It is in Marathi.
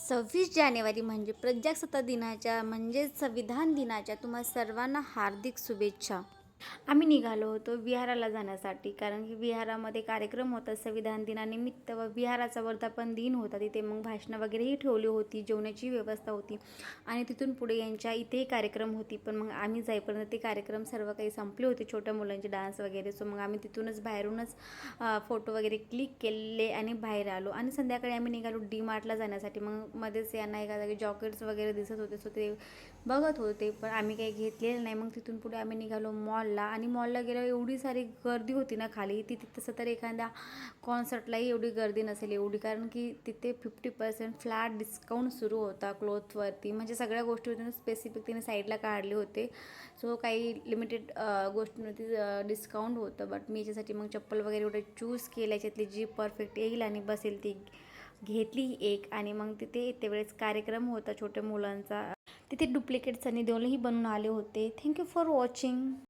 26 जानेवारी म्हणजे प्रजासत्ताक दिनाच्या म्हणजेच संविधान दिनाच्या तुम्हा सर्वांना हार्दिक शुभेच्छा. आम्ही निघालो होतो विहाराला जाण्यासाठी, कारण की विहारामध्ये कार्यक्रम होता संविधान दिनानिमित्त व विहाराचा वर्धापन दिन होता. तिथे मग भाषणं वगैरेही ठेवली होती, जेवणाची व्यवस्था होती आणि तिथून पुढे यांच्या इथेही कार्यक्रम होती. पण मग आम्ही जाईपर्यंत ते कार्यक्रम सर्व काही संपले होते, छोट्या मुलांचे डान्स वगैरे. सो मग आम्ही तिथूनच बाहेरूनच फोटो वगैरे क्लिक केले आणि बाहेर आलो आणि संध्याकाळी आम्ही निघालो डी मार्टला जाण्यासाठी. मग मध्येच यांना एका जागी जॉकेट्स वगैरे दिसत होते, सो ते बघत होते, पण आम्ही काही घेतलेलं नाही. मग तिथून पुढे आम्ही निघालो मॉलला आणि मॉलला गेल्यावर एवढी सारी गर्दी होती ना खाली, तिथे तसं तर एखाद्या कॉन्सर्टलाही एवढी गर्दी नसेल एवढी, कारण की तिथे 50% फ्लॅट डिस्काउंट सुरू होता क्लोथवरती. म्हणजे सगळ्या गोष्टी होत्या स्पेसिफिक तिने साईडला काढले होते. सो काही लिमिटेड गोष्टींवरती डिस्काउंट होतं. बट मी याच्यासाठी मग चप्पल वगैरे एवढे चूज केल्या, याच्यातली जी परफेक्ट येईल आणि बसेल ती घेतली एक. आणि मग तिथे त्यावेळेस कार्यक्रम होता छोट्या मुलांचा, तिथे डुप्लिकेट सनी देओलही बनून आले होते. Thank you for watching.